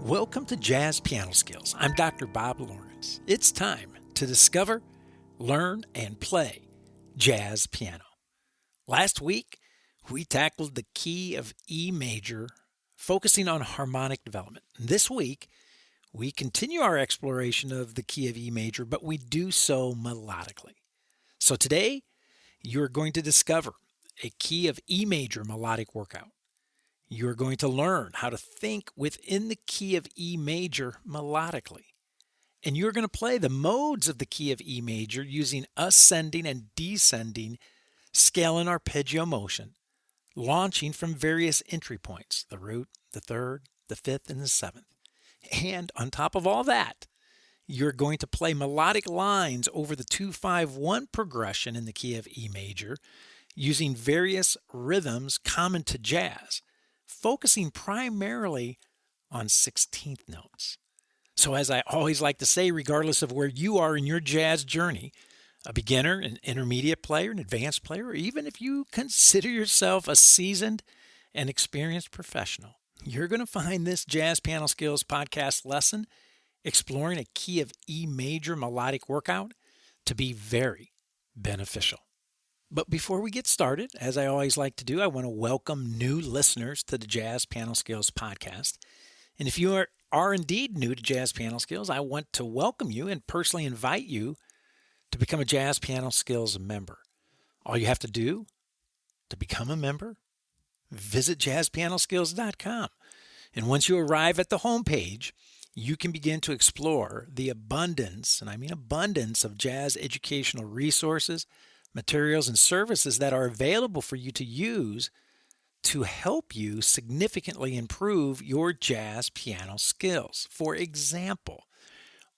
Welcome to Jazz Piano Skills. I'm Dr. Bob Lawrence. It's time to discover, learn, and play jazz piano. Last week, we tackled the key of E major, focusing on harmonic development. This week, we continue our exploration of the key of E major, but we do so melodically. So today, you're going to discover a key of E major melodic workout. You're going to learn how to think within the key of E major melodically. And you're going to play the modes of the key of E major using ascending and descending scale and arpeggio motion, launching from various entry points, the root, the third, the fifth, and the seventh. And on top of all that, you're going to play melodic lines over the 2-5-1 progression in the key of E major using various rhythms common to jazz, focusing primarily on 16th notes. So as I always like to say, regardless of where you are in your jazz journey, a beginner, an intermediate player, an advanced player, or even if you consider yourself a seasoned and experienced professional, you're going to find this Jazz Piano Skills podcast lesson exploring a key of E major melodic workout to be very beneficial. But before we get started, as I always like to do, I want to welcome new listeners to the Jazz Piano Skills podcast. And if you are indeed new to Jazz Piano Skills, I want to welcome you and personally invite you to become a Jazz Piano Skills member. All you have to do to become a member, visit jazzpianoskills.com. And once you arrive at the homepage, you can begin to explore the abundance, and I mean abundance, of jazz educational resources, materials, and services that are available for you to use to help you significantly improve your jazz piano skills. For example,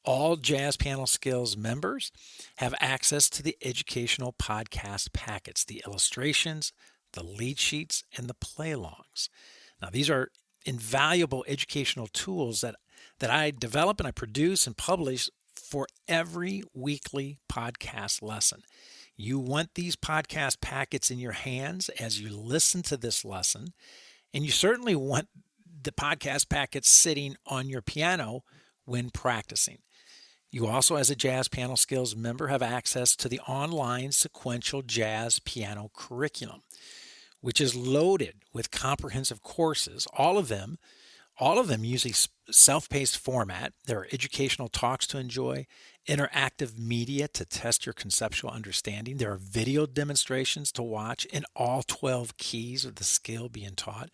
all Jazz Piano Skills members have access to the educational podcast packets, the illustrations, the lead sheets, and the play-alongs. Now, these are invaluable educational tools that I develop and I produce and publish for every weekly podcast lesson. You want these podcast packets in your hands as you listen to this lesson, and you certainly want the podcast packets sitting on your piano when practicing. You also, as a Jazz Piano Skills member, have access to the online sequential jazz piano curriculum, which is loaded with comprehensive courses, all of them use a self-paced format. There are educational talks to enjoy, interactive media to test your conceptual understanding. There are video demonstrations to watch in all 12 keys of the skill being taught.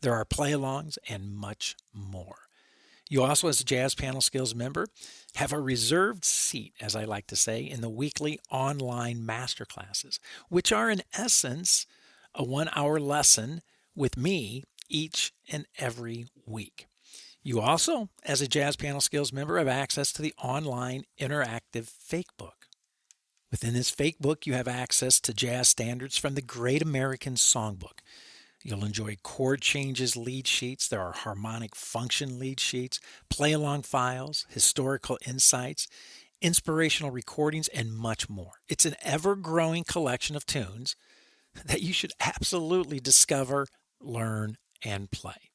There are play-alongs and much more. You also, as a Jazz Piano Skills member, have a reserved seat, as I like to say, in the weekly online masterclasses, which are in essence a 1-hour lesson with me each and every week. You also, as a Jazz Piano Skills member, have access to the online interactive fake book. Within this fake book, you have access to jazz standards from the Great American Songbook. You'll enjoy chord changes lead sheets. There are harmonic function lead sheets, play-along files, historical insights, inspirational recordings, and much more. It's an ever-growing collection of tunes that you should absolutely discover, learn, and play.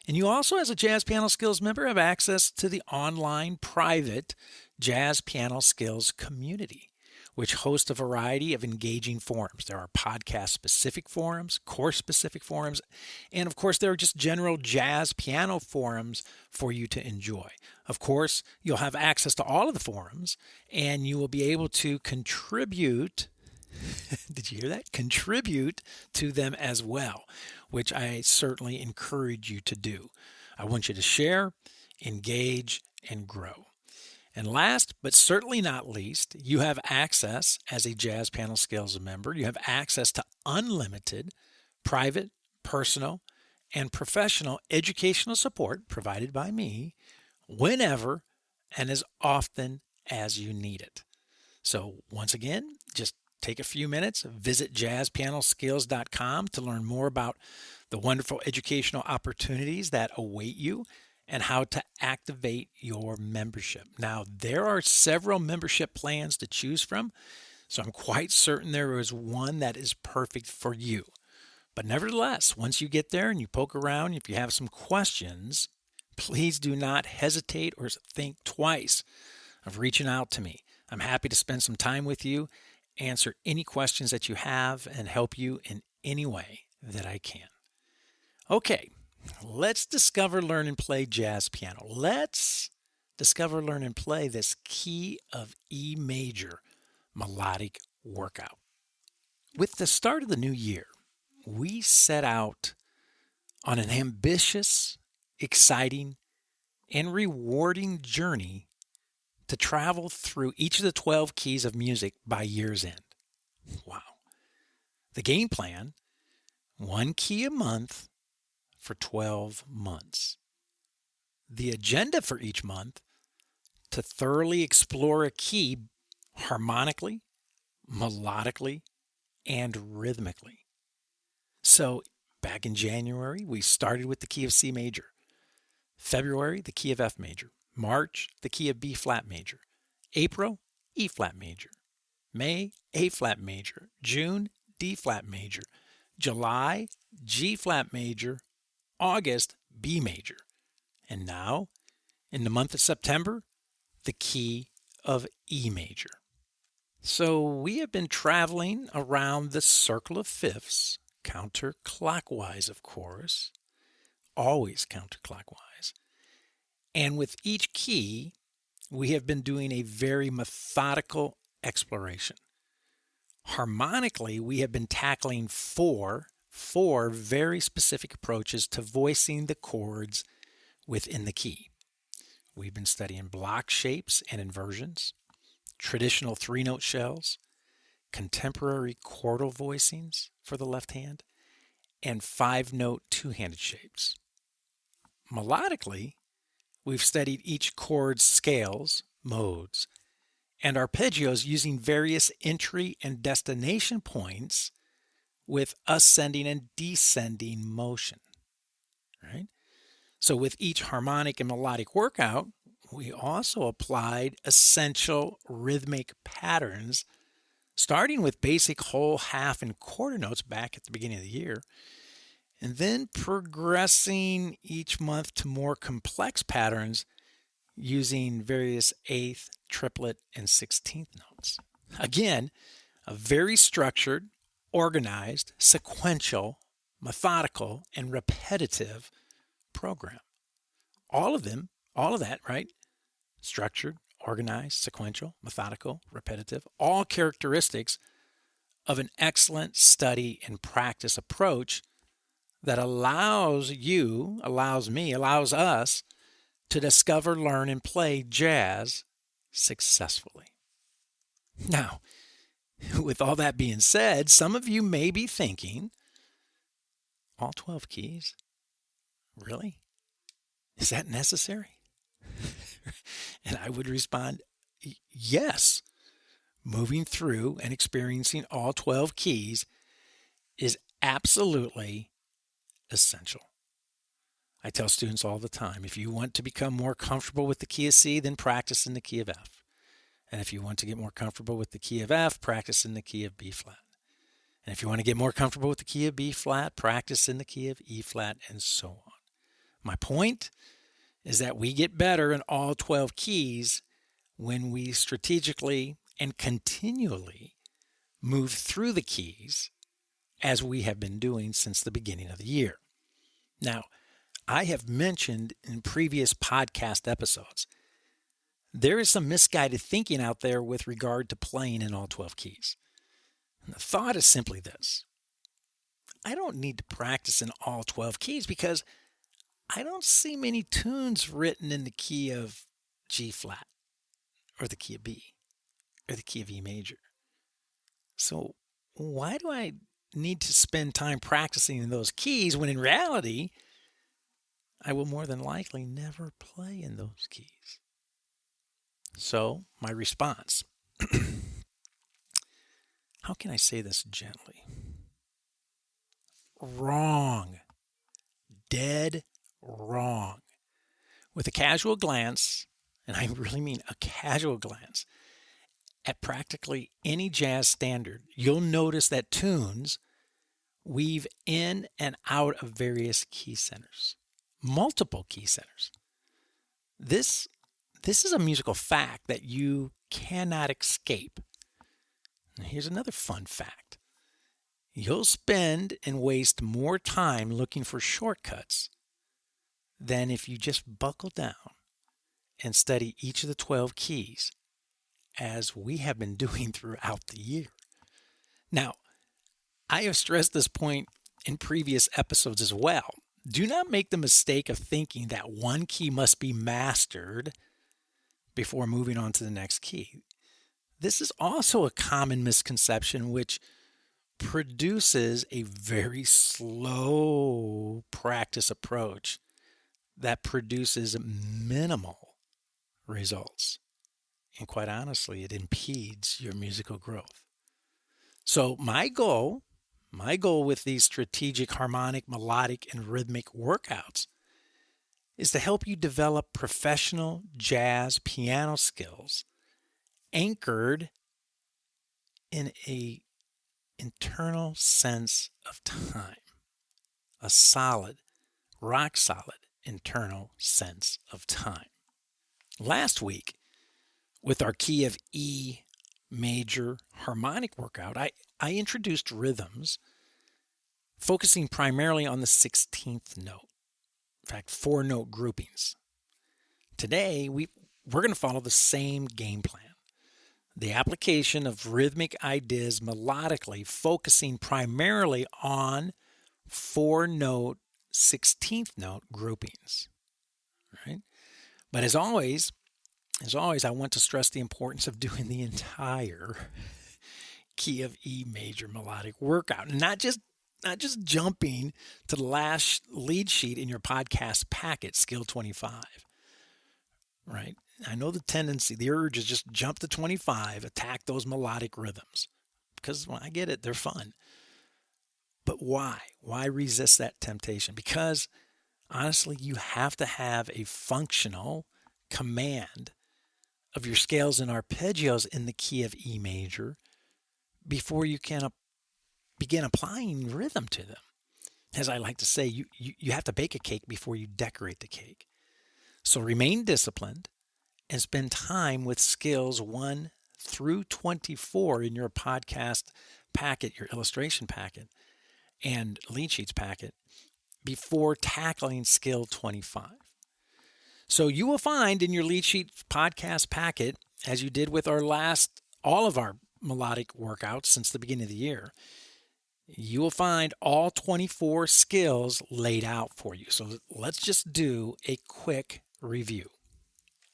And you also, as a Jazz Piano Skills member, have access to the online private Jazz Piano Skills community, which hosts a variety of engaging forums. There are podcast-specific forums, course-specific forums, and of course, there are just general jazz piano forums for you to enjoy. Of course, you'll have access to all of the forums, and you will be able to contribute did you hear that? Contribute to them as well, which I certainly encourage you to do. I want you to share, engage, and grow. And last, but certainly not least, you have access as a Jazz Piano Skills member. You have access to unlimited, private, personal, and professional educational support provided by me whenever and as often as you need it. So once again, just take a few minutes, visit jazzpianoskills.com to learn more about the wonderful educational opportunities that await you and how to activate your membership. Now, there are several membership plans to choose from, so I'm quite certain there is one that is perfect for you. But nevertheless, once you get there and you poke around, if you have some questions, please do not hesitate or think twice of reaching out to me. I'm happy to spend some time with you, answer any questions that you have, and help you in any way that I can. Okay, let's discover, learn, and play jazz piano. Let's discover, learn, and play this key of E major melodic workout. With the start of the new year, we set out on an ambitious, exciting, and rewarding journey to travel through each of the 12 keys of music by year's end. Wow. The game plan, 1 key a month for 12 months. The agenda for each month, to thoroughly explore a key harmonically, melodically, and rhythmically. So back in January, we started with the key of C major. February, the key of F major. March, the key of B flat major. April, E flat major. May, A flat major. June, D flat major. July, G flat major. August, B major. And now, in the month of September, the key of E major. So we have been traveling around the circle of fifths, counterclockwise, of course, always counterclockwise. And with each key, we have been doing a very methodical exploration. Harmonically, we have been tackling four very specific approaches to voicing the chords within the key. We've been studying block shapes and inversions, traditional 3-note shells, contemporary chordal voicings for the left hand, and 5-note 2-handed shapes. Melodically, we've studied each chord's scales, modes, and arpeggios using various entry and destination points with ascending and descending motion. Right? So with each harmonic and melodic workout, we also applied essential rhythmic patterns, starting with basic whole, half, and quarter notes back at the beginning of the year, and then progressing each month to more complex patterns using various 8th, triplet, and 16th notes. Again, a very structured, organized, sequential, methodical, and repetitive program. All of that, right? Structured, organized, sequential, methodical, repetitive, all characteristics of an excellent study and practice approach that allows us to discover, learn, and play jazz successfully. Now, with all that being said, some of you may be thinking, all 12 keys? Really? Is that necessary? And I would respond, yes. Moving through and experiencing all 12 keys is absolutely essential. I tell students all the time, if you want to become more comfortable with the key of C, then practice in the key of F. And if you want to get more comfortable with the key of F, practice in the key of B flat. And if you want to get more comfortable with the key of B flat, practice in the key of E flat, and so on. My point is that we get better in all 12 keys when we strategically and continually move through the keys as we have been doing since the beginning of the year. Now, I have mentioned in previous podcast episodes, there is some misguided thinking out there with regard to playing in all 12 keys. And the thought is simply this: I don't need to practice in all 12 keys because I don't see many tunes written in the key of G flat or the key of B or the key of E major. So why do I need to spend time practicing in those keys when in reality, I will more than likely never play in those keys? So my response, how can I say this gently? Wrong. Dead wrong. With a casual glance, and I really mean a casual glance, at practically any jazz standard, you'll notice that tunes weave in and out of various key centers, multiple key centers. This is a musical fact that you cannot escape. And here's another fun fact. You'll spend and waste more time looking for shortcuts than if you just buckle down and study each of the 12 keys as we have been doing throughout the year. Now, I have stressed this point in previous episodes as well. Do not make the mistake of thinking that one key must be mastered before moving on to the next key. This is also a common misconception which produces a very slow practice approach that produces minimal results. And quite honestly, it impedes your musical growth. So my goal with these strategic harmonic, melodic, and rhythmic workouts is to help you develop professional jazz piano skills anchored in a internal sense of time, a solid, rock solid internal sense of time. Last week, with our key of E major harmonic workout, I introduced rhythms focusing primarily on the 16th note. In fact, 4-note groupings. Today, we're going to follow the same game plan. The application of rhythmic ideas melodically, focusing primarily on 4-note, 16th note groupings. Right? But as always, I want to stress the importance of doing the entire key of E major melodic workout, and not just jumping to the last lead sheet in your podcast packet, skill 25. Right? I know the tendency, the urge is just jump to 25, attack those melodic rhythms, because I get it, they're fun. But why? Why resist that temptation? Because honestly, you have to have a functional command of your scales and arpeggios in the key of E major before you can begin applying rhythm to them. As I like to say, you have to bake a cake before you decorate the cake. So remain disciplined and spend time with skills 1 through 24 in your podcast packet, your illustration packet, and lead sheets packet before tackling skill 25. So you will find in your lead sheet podcast packet, as you did with all of our melodic workouts since the beginning of the year, you will find all 24 skills laid out for you. So let's just do a quick review.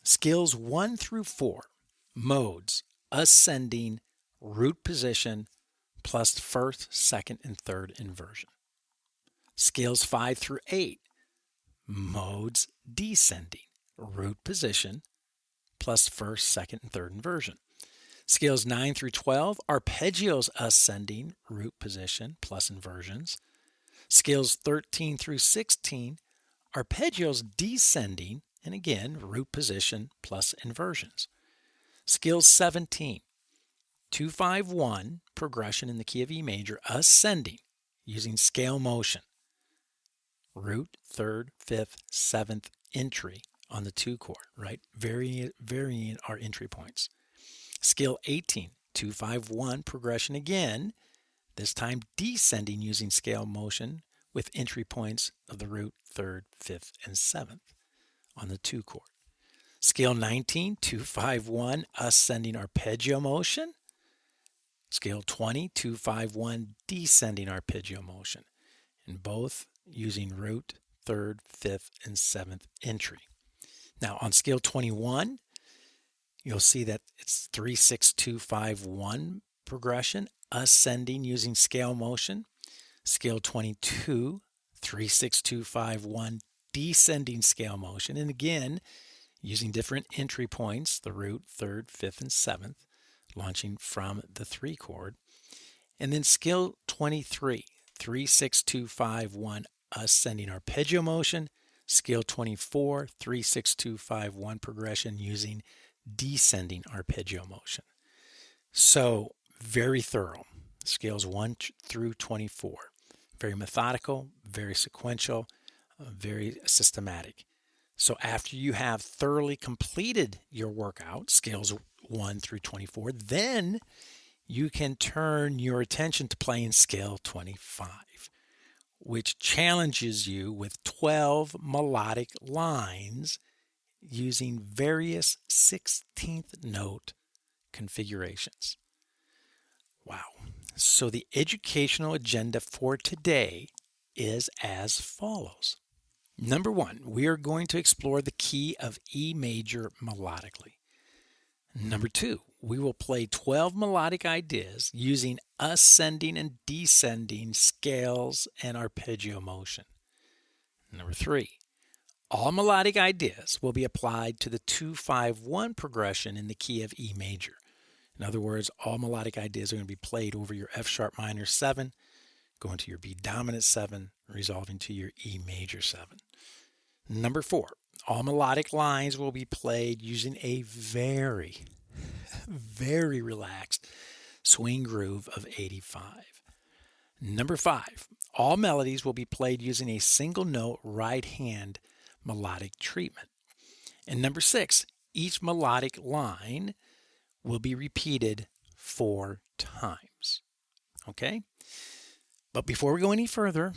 Skills 1 through 4, modes, ascending, root position, plus first, second, and third inversion. Skills 5 through 8, modes, descending, root position, plus first, second, and third inversion. Scales 9 through 12, arpeggios ascending, root position, plus inversions. Scales 13 through 16, arpeggios descending, and again, root position, plus inversions. Scales 17, 2-5-1, progression in the key of E major, ascending, using scale motion. Root, third, fifth, seventh entry on the 2 chord, right? Varying our entry points. Scale 18, 2-5-1, progression again, this time descending using scale motion with entry points of the root, third, fifth, and seventh on the 2 chord. Scale 19, 2-5-1, ascending arpeggio motion. Scale 20, 2-5-1, descending arpeggio motion, and both using root, third, fifth, and seventh entry. Now on scale 21, you'll see that it's 3-6-2-5-1 progression, ascending using scale motion. Scale 22, 3-6-2-5-1, descending scale motion, and again using different entry points, the root, third, fifth, and seventh, launching from the 3 chord. And then scale 23, 3-6-2-5-1, ascending arpeggio motion. Scale 24, 3-6-2-5-1 progression using descending arpeggio motion. So very thorough. Scales 1 through 24. Very methodical, very sequential, very systematic. So after you have thoroughly completed your workout, scales 1 through 24, then you can turn your attention to playing scale 25, which challenges you with 12 melodic lines using various 16th note configurations. Wow. So the educational agenda for today is as follows. Number 1, we are going to explore the key of E major melodically. Number 2, we will play 12 melodic ideas using ascending and descending scales and arpeggio motion. Number 3, all melodic ideas will be applied to the 2-5-1 progression in the key of E major. In other words, all melodic ideas are going to be played over your F sharp minor 7, going to your B dominant 7, resolving to your E major 7. Number 4, all melodic lines will be played using a very relaxed swing groove of 85. Number 5, all melodies will be played using a single note right hand melodic treatment. And number 6, each melodic line will be repeated 4 times. Okay? But before we go any further,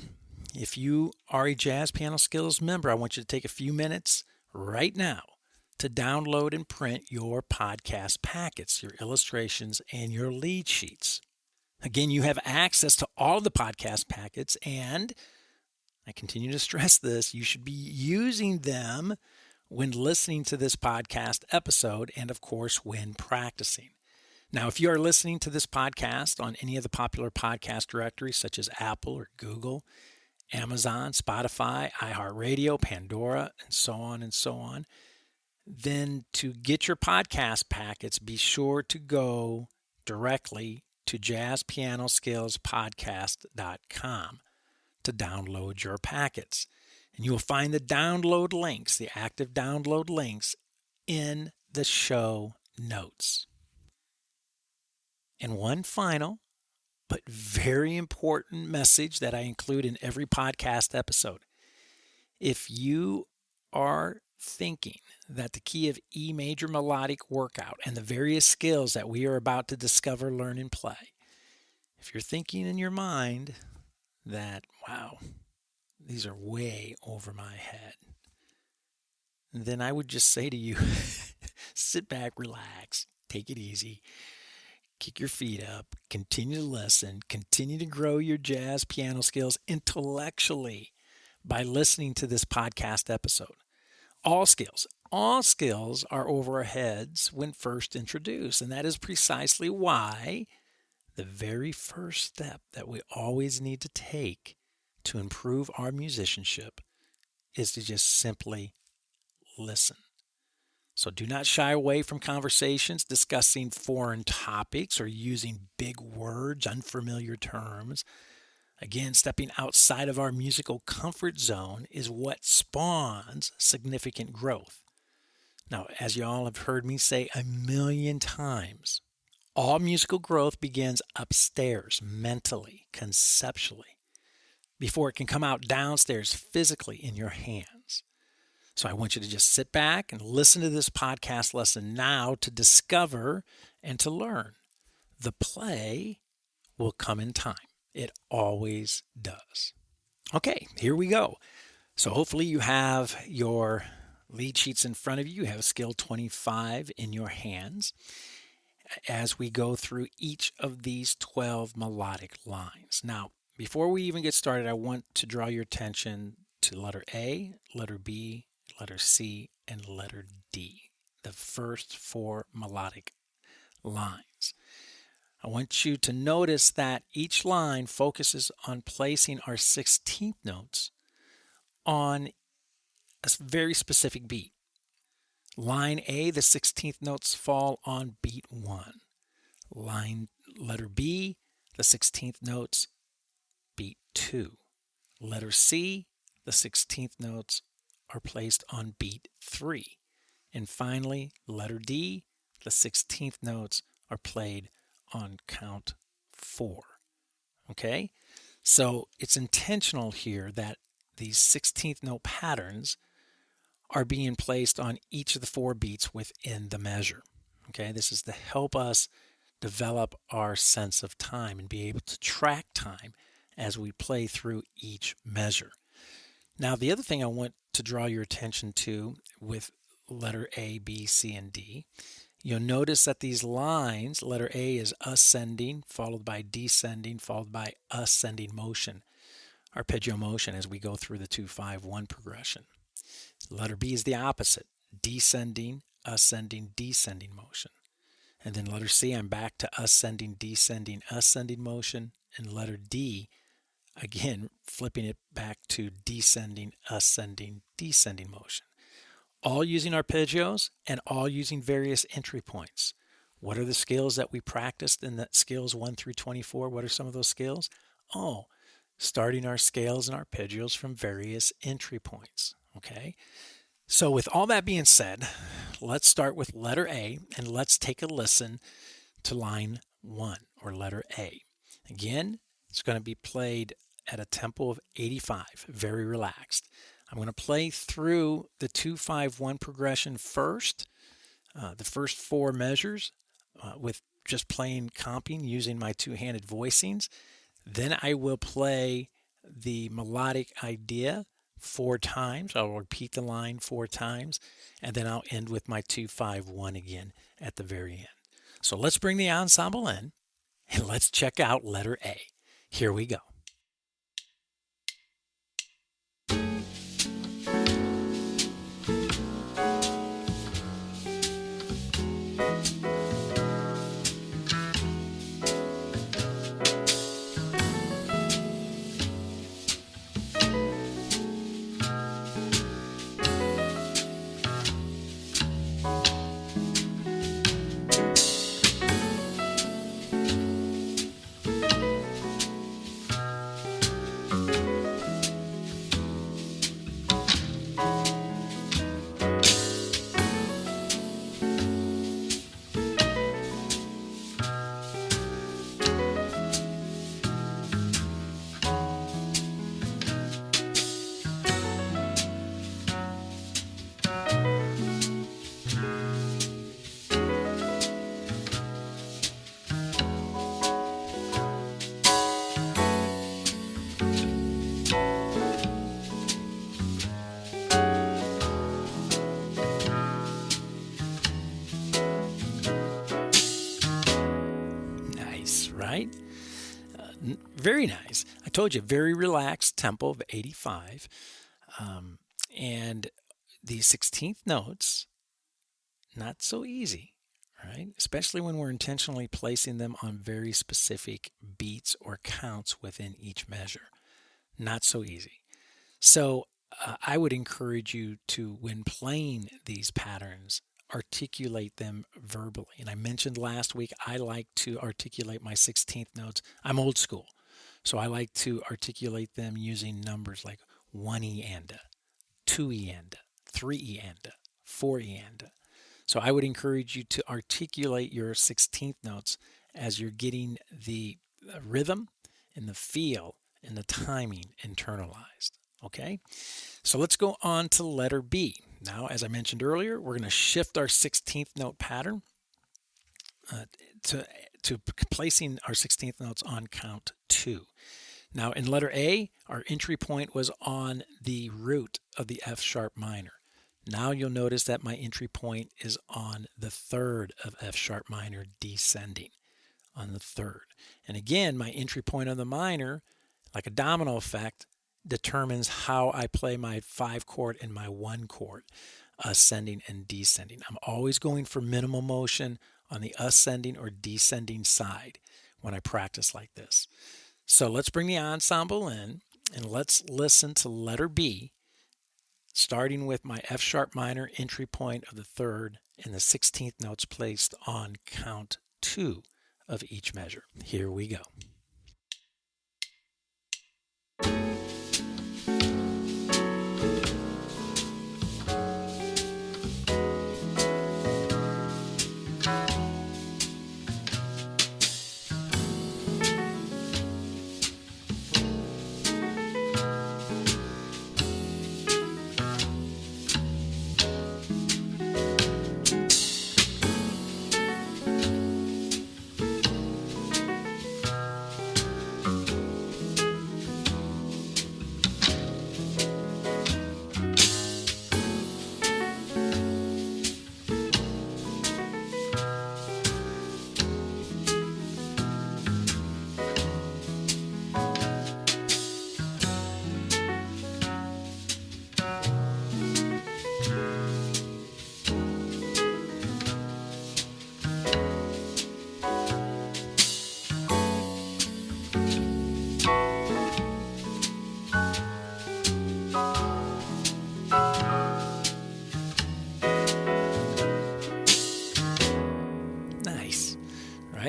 if you are a JazzPianoSkills member, I want you to take a few minutes right now to download and print your podcast packets, your illustrations, and your lead sheets. Again, you have access to all of the podcast packets, and I continue to stress this, you should be using them when listening to this podcast episode and, of course, when practicing. Now, if you are listening to this podcast on any of the popular podcast directories such as Apple or Google, Amazon, Spotify, iHeartRadio, Pandora, and so on, then to get your podcast packets, be sure to go directly to JazzPianoSkillsPodcast.com to download your packets. And you will find the download links, the active download links, in the show notes. And one final but very important message that I include in every podcast episode. If you are thinking that the key of E major melodic workout and the various skills that we are about to discover, learn, and play, if you're thinking in your mind that, wow, these are way over my head, then I would just say to you, sit back, relax, take it easy. Kick your feet up, continue to listen, continue to grow your jazz piano skills intellectually by listening to this podcast episode. All skills are over our heads when first introduced, and that is precisely why the very first step that we always need to take to improve our musicianship is to just simply listen. So do not shy away from conversations discussing foreign topics or using big words, unfamiliar terms. Again, stepping outside of our musical comfort zone is what spawns significant growth. Now, as you all have heard me say a million times, all musical growth begins upstairs, mentally, conceptually, before it can come out downstairs physically in your hands. So I want you to just sit back and listen to this podcast lesson now to discover and to learn. The play will come in time. It always does. Okay, here we go. So hopefully you have your lead sheets in front of you. You have skill 25 in your hands as we go through each of these 12 melodic lines. Now, before we even get started, I want to draw your attention to letter A, letter B, letter C, and letter D, the first 4 melodic lines. I want you to notice that each line focuses on placing our 16th notes on a very specific beat. Line A, the 16th notes fall on beat 1. Letter B, the 16th notes, beat 2. Letter C, the 16th notes are placed on beat 3. And finally, letter D, the 16th notes are played on count 4. Okay? So it's intentional here that these 16th note patterns are being placed on each of the 4 beats within the measure. Okay, this is to help us develop our sense of time and be able to track time as we play through each measure. Now, the other thing I want to draw your attention to with letter A, B, C, and D, you'll notice that these lines, letter A is ascending, followed by descending, followed by ascending motion, arpeggio motion as we go through the 2-5-1 progression. Letter B is the opposite, descending, ascending, descending motion. And then letter C, I'm back to ascending, descending, ascending motion. And letter D, again, flipping it back to descending, ascending, descending motion. All using arpeggios and all using various entry points. What are the scales that we practiced in that scales 1 through 24? What are some of those scales? Oh, starting our scales and arpeggios from various entry points. Okay, so with all that being said, let's start with letter A and let's take a listen to line 1 or letter A. Again, it's going to be played at a tempo of 85, very relaxed. I'm going to play through the 2-5-1 progression first, the first 4 measures with just playing comping using my 2-handed voicings. Then I will play the melodic idea 4 times. I'll repeat the line 4 times, and then I'll end with my 2-5-1 again at the very end. So let's bring the ensemble in, and let's check out letter A. Here we go. Right? Very nice. I told you, very relaxed tempo of 85. And the 16th notes, not so easy, right? Especially when we're intentionally placing them on very specific beats or counts within each measure. Not so easy. So I would encourage you to, when playing these patterns, articulate them verbally. And I mentioned last week, I like to articulate my 16th notes. I'm old school, so I like to articulate them using numbers like 1E and 2E and 3E and 4E and. So I would encourage you to articulate your 16th notes as you're getting the rhythm and the feel and the timing internalized. Okay, so let's go on to letter B. Now, as I mentioned earlier, we're going to shift our 16th note pattern to placing our 16th notes on count 2. Now, in letter A, our entry point was on the root of the F sharp minor. Now you'll notice that my entry point is on the 3rd of F sharp minor, descending on the 3rd. And again, my entry point on the minor, like a domino effect, determines how I play my 5 chord and my 1 chord, ascending and descending. I'm always going for minimal motion on the ascending or descending side when I practice like this. So let's bring the ensemble in and let's listen to letter B, starting with my F sharp minor entry point of the 3rd and the 16th notes placed on count 2 of each measure. Here we go.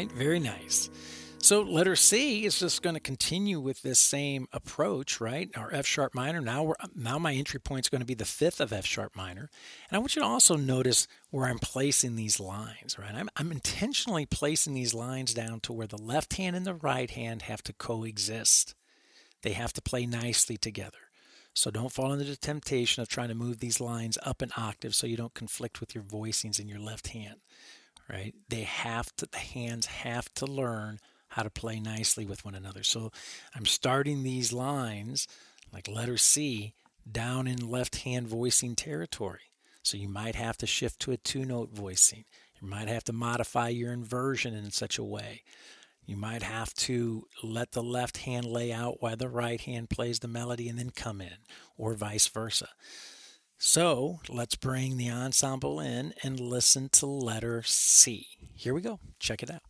right? Very nice. So letter C is just going to continue with this same approach, right? Our F sharp minor. Now my entry point is going to be the fifth of F sharp minor. And I want you to also notice where I'm placing these lines, right? I'm intentionally placing these lines down to where the left hand and the right hand have to coexist. They have to play nicely together. So don't fall into the temptation of trying to move these lines up an octave so you don't conflict with your voicings in your left hand, right? The hands have to learn how to play nicely with one another. So I'm starting these lines like letter C down in left hand voicing territory. So you might have to shift to a two-note voicing. You might have to modify your inversion in such a way. You might have to let the left hand lay out while the right hand plays the melody and then come in, or vice versa. So let's bring the ensemble in and listen to letter C. Here we go. Check it out.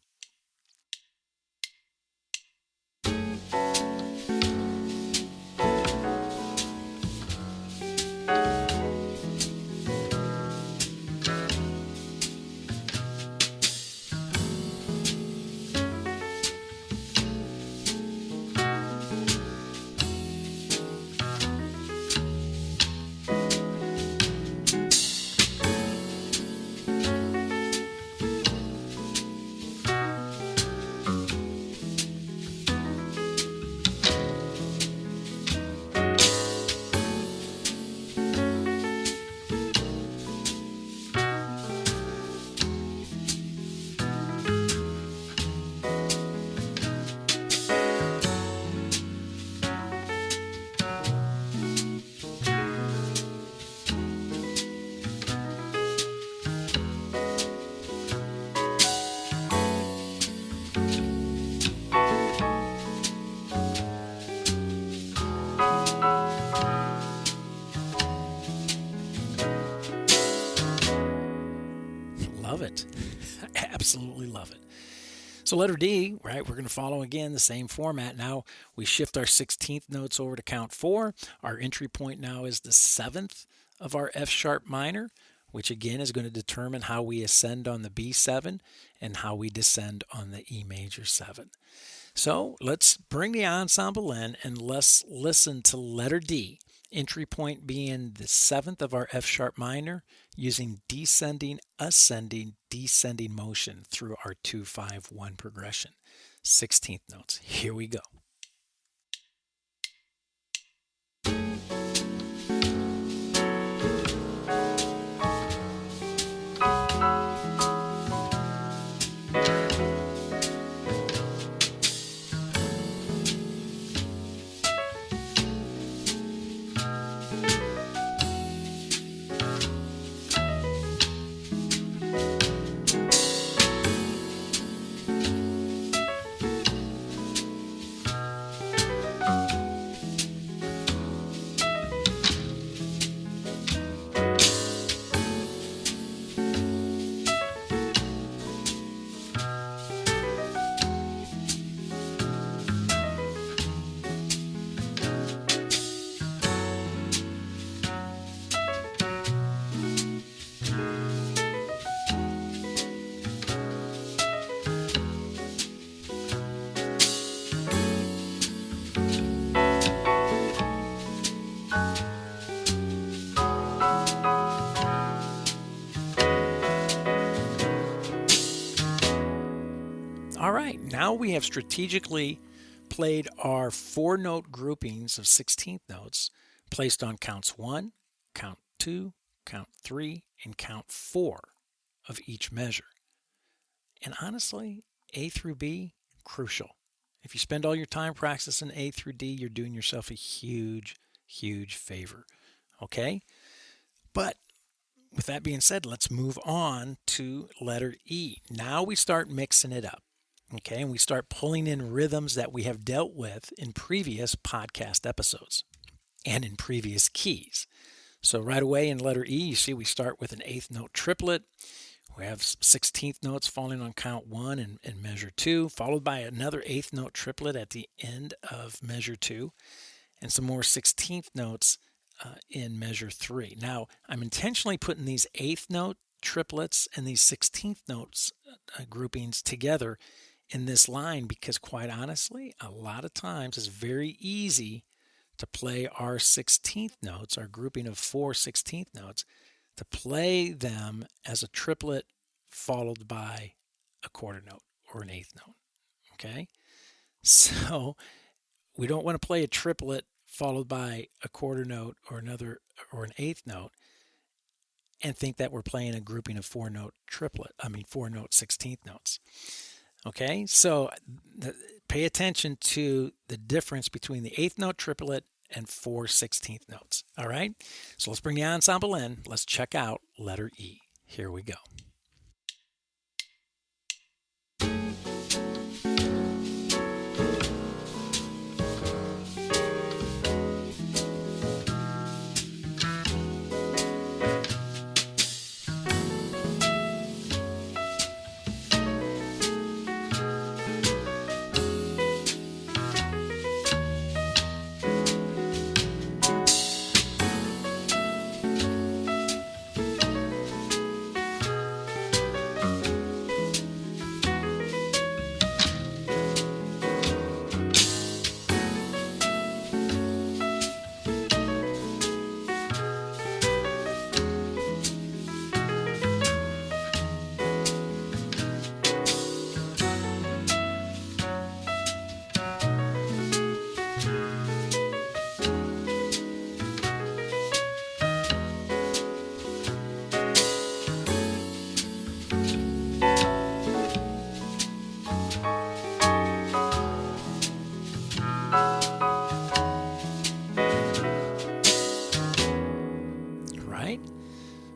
Love it. Absolutely love it. So letter D, right, we're going to follow again the same format. Now we shift our 16th notes over to count 4. Our entry point now is the 7th of our F sharp minor, which again is going to determine how we ascend on the B7 and how we descend on the E major 7. So let's bring the ensemble in and let's listen to letter D, entry point being the 7th of our F sharp minor, using descending, ascending, descending motion through our 2-5-1 progression. 16th notes. Here we go. All right, now we have strategically played our 4-note groupings of 16th notes placed on counts 1, count 2, count 3, and count 4 of each measure. And honestly, A through B, crucial. If you spend all your time practicing A through D, you're doing yourself a huge, huge favor. Okay? But with that being said, let's move on to letter E. Now we start mixing it up. Okay, and we start pulling in rhythms that we have dealt with in previous podcast episodes and in previous keys. So right away in letter E, you see we start with an 8th note triplet. We have 16th notes falling on count 1 and measure 2, followed by another 8th note triplet at the end of measure 2, and some more 16th notes in measure 3. Now, I'm intentionally putting these 8th note triplets and these 16th notes groupings together in this line because, quite honestly, a lot of times it's very easy to play our 16th notes, our grouping of 4 16th notes, to play them as a triplet followed by a quarter note or an eighth note. Okay? So we don't want to play a triplet followed by a quarter note or another or an eighth note and think that we're playing a grouping of 4 note 16th notes. Okay, so pay attention to the difference between the eighth note triplet and 4 16th notes. All right, so let's bring the ensemble in. Let's check out letter E. Here we go.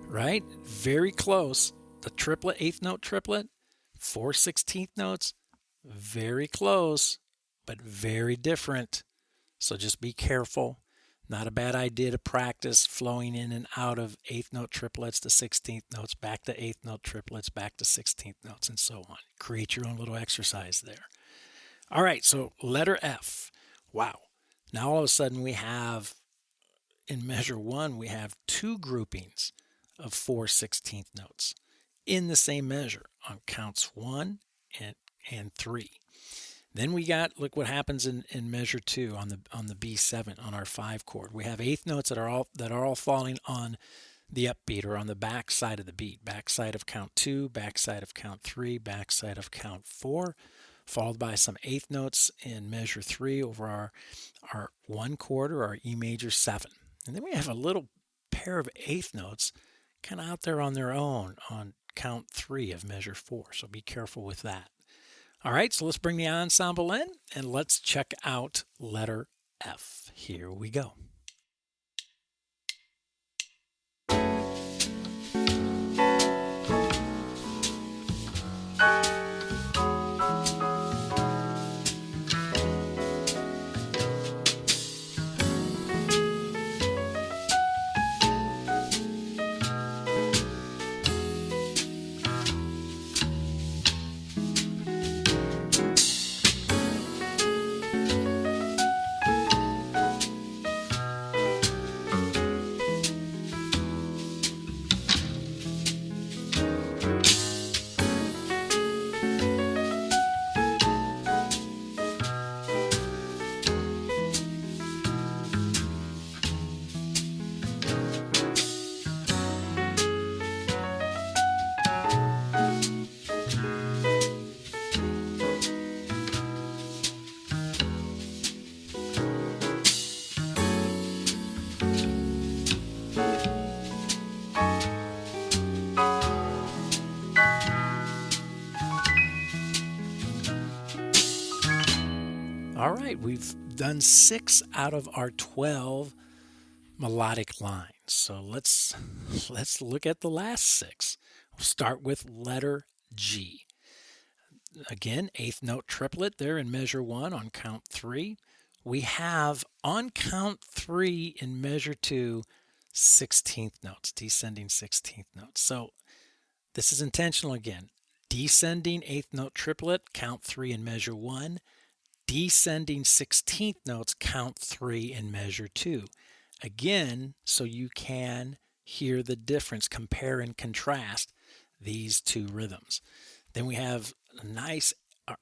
Right? Very close. The triplet, eighth note triplet, 4 16th notes, very close, but very different. So just be careful. Not a bad idea to practice flowing in and out of eighth note triplets to 16th notes, back to eighth note triplets, back to 16th notes, and so on. Create your own little exercise there. All right, so letter F. Wow. Now all of a sudden we have, in measure 1, we have 2 groupings of 4 16th notes in the same measure on counts 1 and 3. Then we got, look what happens in measure 2 on the B7 on our 5 chord. We have eighth notes that are all falling on the upbeat or on the back side of the beat, back side of count 2, back side of count 3, back side of count 4, followed by some eighth notes in measure 3 over our 1 chord or our E major 7. And then we have a little pair of eighth notes kind of out there on their own on count 3 of measure 4. So be careful with that. All right, so let's bring the ensemble in and let's check out letter F. Here we go. All right, we've done 6 out of our 12 melodic lines. So let's look at the last 6. We'll start with letter G. Again, eighth note triplet there in measure 1 on count 3. We have on count 3 in measure 2 16th notes, descending 16th notes. So this is intentional again. Descending eighth note triplet, count 3 in measure 1. Descending 16th notes, count 3 in measure 2. Again, so you can hear the difference, compare and contrast these two rhythms. Then we have a nice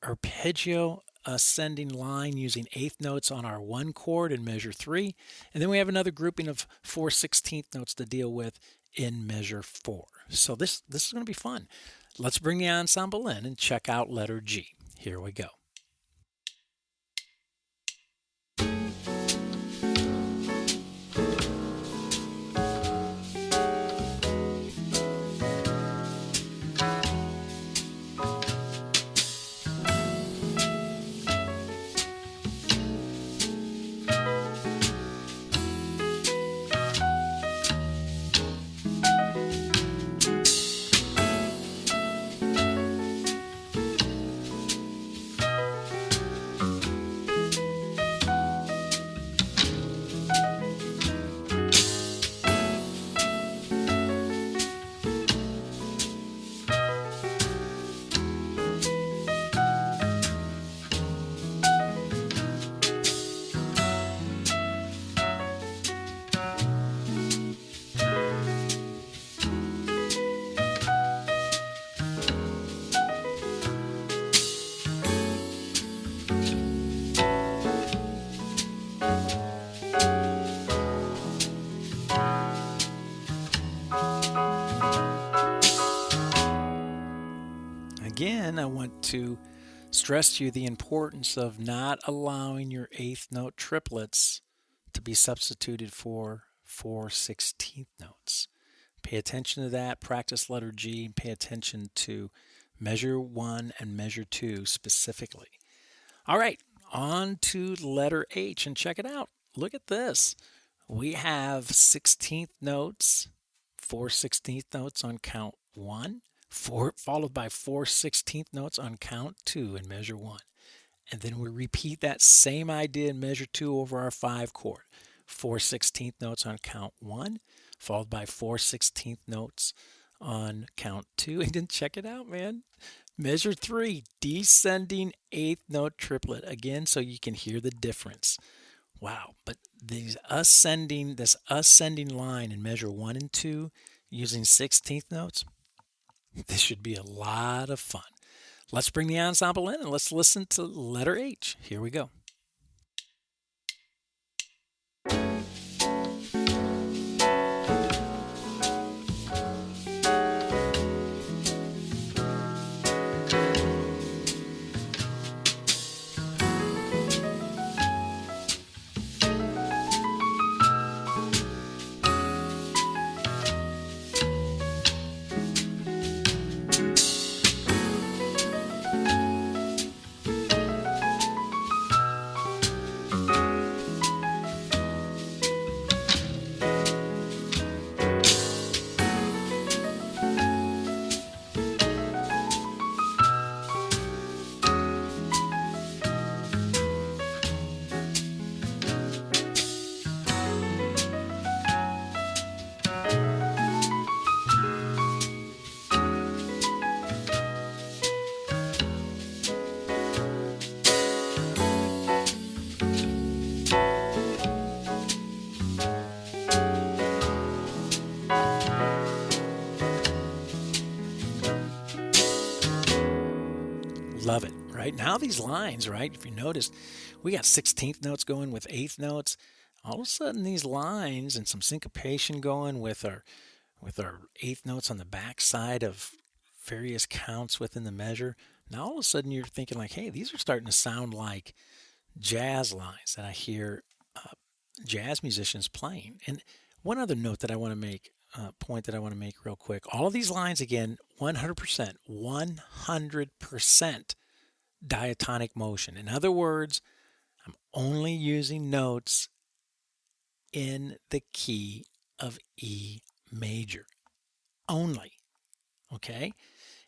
arpeggio ascending line using eighth notes on our 1 chord in measure 3. And then we have another grouping of 4/16 notes to deal with in measure 4. So this is going to be fun. Let's bring the ensemble in and check out letter G. Here we go. Again, I want to stress to you the importance of not allowing your eighth note triplets to be substituted for 4/16 notes. Pay attention to that. Practice letter G. Pay attention to measure 1 and measure 2 specifically. All right, on to letter H, and check it out. Look at this. We have 16th notes, 4/16 notes on count 1, followed by 4/16 notes on count 2 in measure 1. And then we repeat that same idea in measure 2 over our 5 chord. 4/16 notes on count 1, followed by 4/16 notes on count 2. And then check it out, man. Measure 3, descending eighth note triplet. Again, so you can hear the difference. Wow, but this ascending line in measure 1 and 2 using 16th notes, this should be a lot of fun. Let's bring the ensemble in and let's listen to letter H. Here we go. Love it, right? Now these lines, right? If you notice, we got 16th notes going with eighth notes. All of a sudden, these lines and some syncopation going with our eighth notes on the back side of various counts within the measure. Now all of a sudden, you're thinking like, hey, these are starting to sound like jazz lines that I hear jazz musicians playing. And one other note that I want to make, point that I want to make real quick. All of these lines, again, 100% diatonic motion. In other words, I'm only using notes in the key of E major. Only. Okay?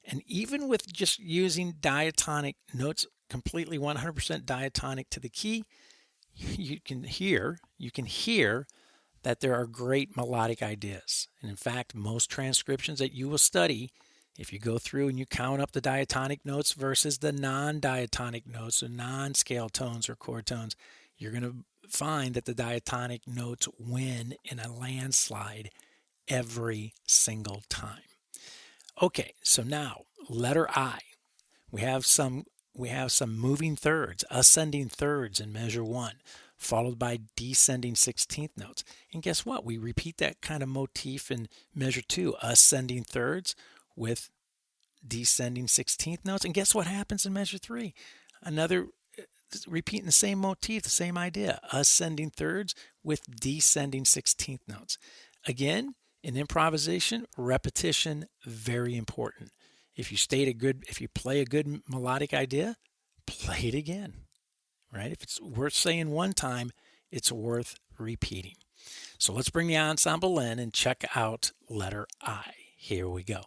And even with just using diatonic notes, completely 100% diatonic to the key, you can hear that there are great melodic ideas. And in fact, most transcriptions that you will study, if you go through and you count up the diatonic notes versus the non-diatonic notes, or non-scale tones or chord tones, you're going to find that the diatonic notes win in a landslide every single time. Okay, so now letter I. We have some moving thirds, ascending thirds in measure 1, followed by descending 16th notes. And guess what? We repeat that kind of motif in measure 2, ascending thirds with descending 16th notes. And guess what happens in measure 3? Another repeating the same motif, the same idea, ascending thirds with descending 16th notes. Again, in improvisation, repetition, very important. If you play a good melodic idea, play it again, right? If it's worth saying one time, it's worth repeating. So let's bring the ensemble in and check out letter I. Here we go.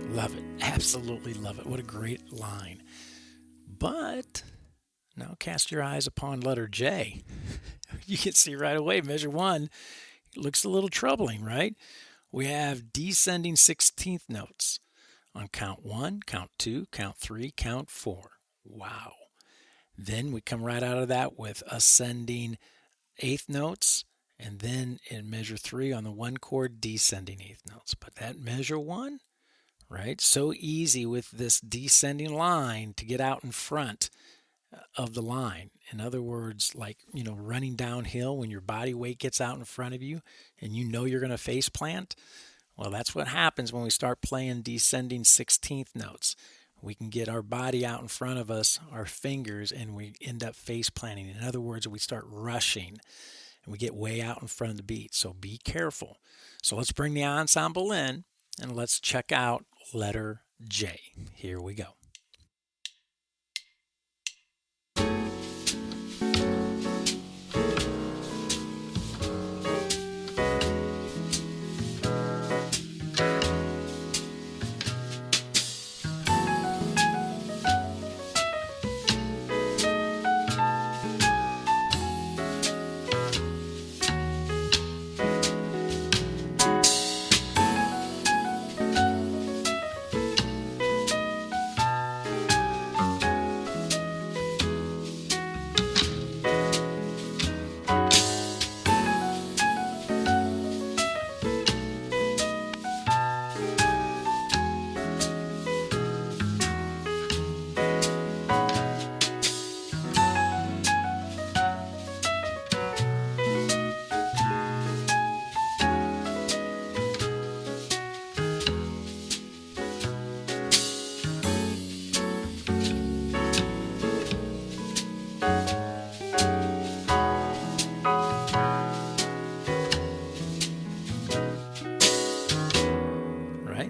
Love it. Absolutely love it. What a great line. But now cast your eyes upon letter J. You can see right away, measure 1 looks a little troubling, right? We have descending 16th notes on count 1, count 2, count 3, count 4. Wow. Then we come right out of that with ascending 8th notes, and then in measure 3 on the 1 chord, descending 8th notes. But that measure 1, right? So easy with this descending line to get out in front of the line. In other words, like, running downhill when your body weight gets out in front of you and you're going to face plant. Well, that's what happens when we start playing descending 16th notes. We can get our body out in front of us, our fingers, and we end up face planting. In other words, we start rushing and we get way out in front of the beat. So be careful. So let's bring the ensemble in and let's check out letter J. Here we go.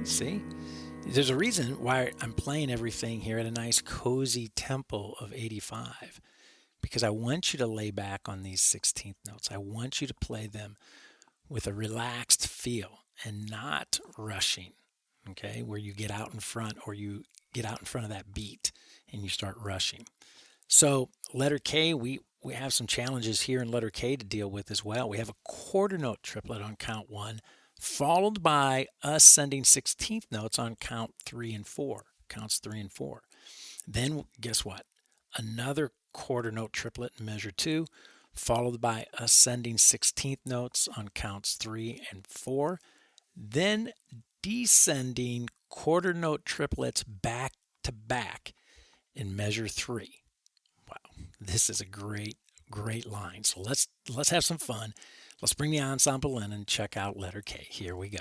See, there's a reason why I'm playing everything here at a nice cozy tempo of 85, because I want you to lay back on these 16th notes. I want you to play them with a relaxed feel and not rushing, okay, where you get out in front or you get out in front of that beat and you start rushing. So letter K, we have some challenges here in letter K to deal with as well. We have a quarter note triplet on count 1, followed by ascending 16th notes on count 3 and 4, counts 3 and 4. Then guess what? Another quarter note triplet in measure 2, followed by ascending 16th notes on counts 3 and 4. Then descending quarter note triplets back to back in measure 3. Wow, this is a great great line. So let's have some fun. Let's bring the ensemble in and check out letter K. Here we go.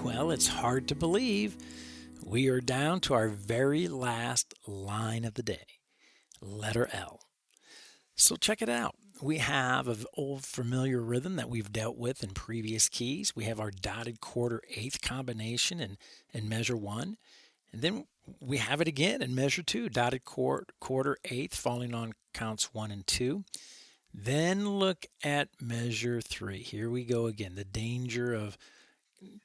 Well, it's hard to believe we are down to our very last line of the day, letter L. So check it out. We have an old familiar rhythm that we've dealt with in previous keys. We have our dotted quarter eighth combination in measure 1. And then we have it again in measure 2, dotted quarter eighth falling on counts 1 and 2. Then look at measure 3. Here we go again. The danger of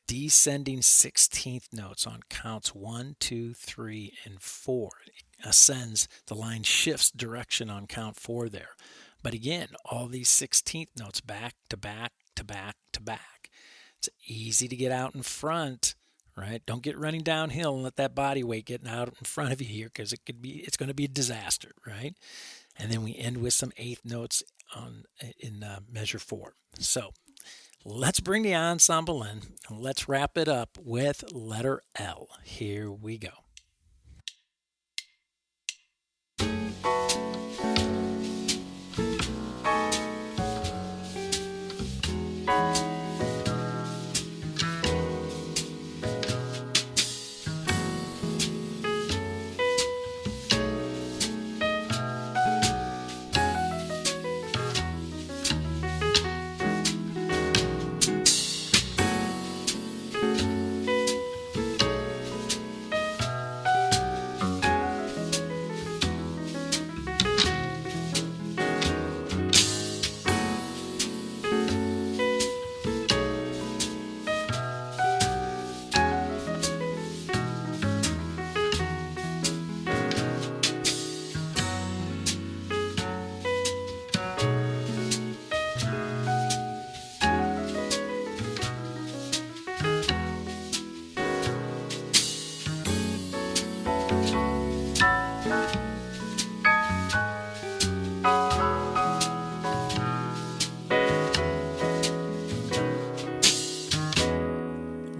descending 16th notes on counts 1, 2, 3, and 4. It ascends, the line shifts direction on count 4 there. But again, all these 16th notes back to back to back to back. It's easy to get out in front, right? Don't get running downhill and let that body weight get out in front of you here, because it's going to be a disaster, right? And then we end with some eighth notes in measure 4. So let's bring the ensemble in and let's wrap it up with letter L. Here we go.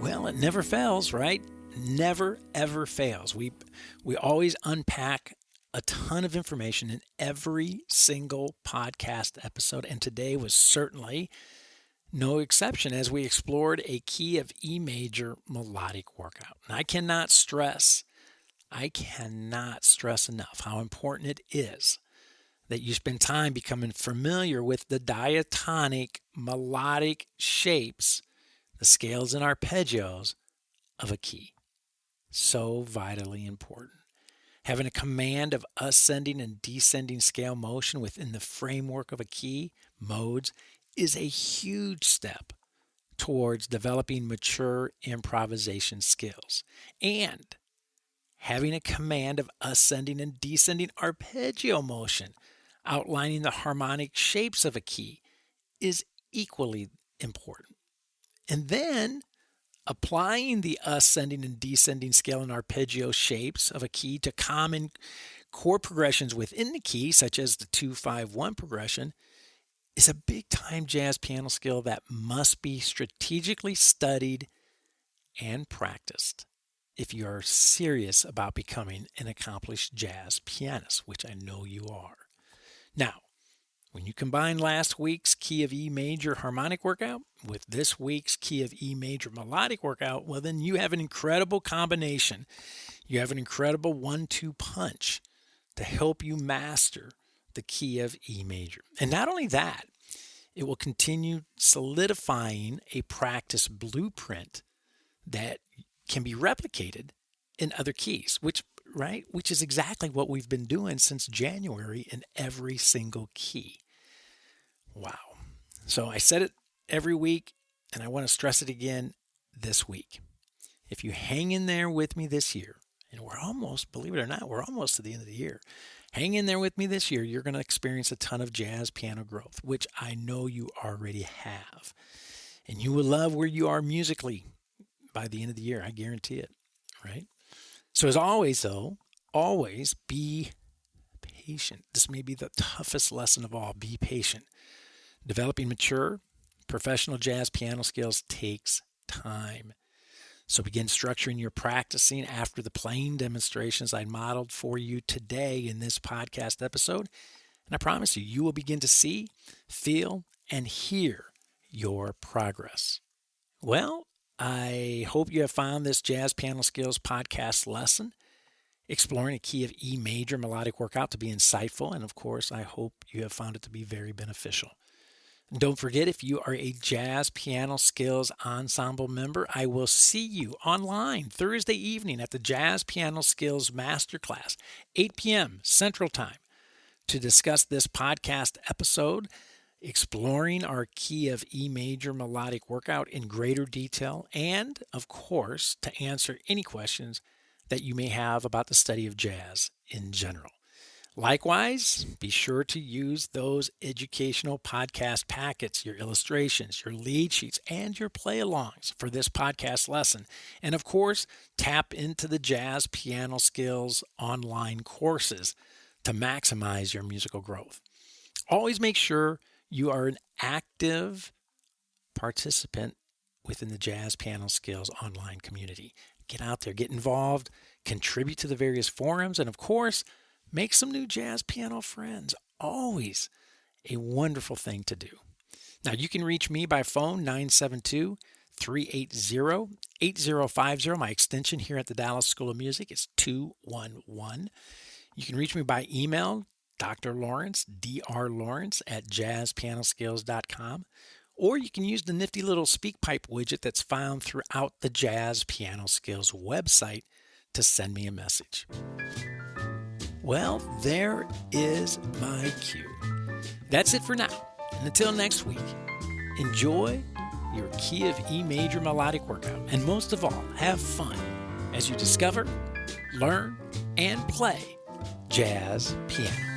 Well, it never fails, right? Never ever fails. We always unpack a ton of information in every single podcast episode, and today was certainly no exception as we explored a key of E major melodic workout. And I cannot stress enough how important it is that you spend time becoming familiar with the diatonic melodic shapes, the scales and arpeggios of a key. So vitally important. Having a command of ascending and descending scale motion within the framework of a key, modes, is a huge step towards developing mature improvisation skills. And having a command of ascending and descending arpeggio motion, outlining the harmonic shapes of a key, is equally important. And then applying the ascending and descending scale and arpeggio shapes of a key to common chord progressions within the key, such as the 2-5-1 progression, is a big time jazz piano skill that must be strategically studied and practiced if you are serious about becoming an accomplished jazz pianist, which I know you are. Now, When you combine last week's key of E major harmonic workout with this week's key of E major melodic workout, well, then you have an incredible combination. You have an incredible 1-2 punch to help you master the key of E major. And not only that, it will continue solidifying a practice blueprint that can be replicated in other keys, which is exactly what we've been doing since January in every single key. Wow. So I said it every week, and I want to stress it again this week. If you hang in there with me this year, and we're almost, believe it or not, we're almost to the end of the year. Hang in there with me this year. You're going to experience a ton of jazz piano growth, which I know you already have. And you will love where you are musically by the end of the year. I guarantee it, right? So as always, though, always be patient. This may be the toughest lesson of all. Be patient. Developing mature, professional jazz piano skills takes time. So begin structuring your practicing after the playing demonstrations I modeled for you today in this podcast episode. And I promise you, you will begin to see, feel, and hear your progress. Well, I hope you have found this Jazz Piano Skills podcast lesson, exploring a key of E major melodic workout, to be insightful. And of course, I hope you have found it to be very beneficial. And don't forget, if you are a Jazz Piano Skills Ensemble member, I will see you online Thursday evening at the Jazz Piano Skills Masterclass, 8 p.m. Central Time, to discuss this podcast episode, exploring our key of E major melodic workout in greater detail, and, of course, to answer any questions that you may have about the study of jazz in general. Likewise, be sure to use those educational podcast packets, your illustrations, your lead sheets, and your play-alongs for this podcast lesson. And of course, tap into the Jazz Piano Skills online courses to maximize your musical growth. Always make sure you are an active participant within the Jazz Piano Skills online community. Get out there, get involved, contribute to the various forums, and of course, make some new jazz piano friends. Always a wonderful thing to do. Now, you can reach me by phone, 972-380-8050. My extension here at the Dallas School of Music is 211. You can reach me by email, Dr. Lawrence, drlawrence at jazzpianoskills.com. Or you can use the nifty little SpeakPipe widget that's found throughout the Jazz Piano Skills website to send me a message. Well, there is my cue. That's it for now. And until next week, enjoy your key of E major melodic workout. And most of all, have fun as you discover, learn, and play jazz piano.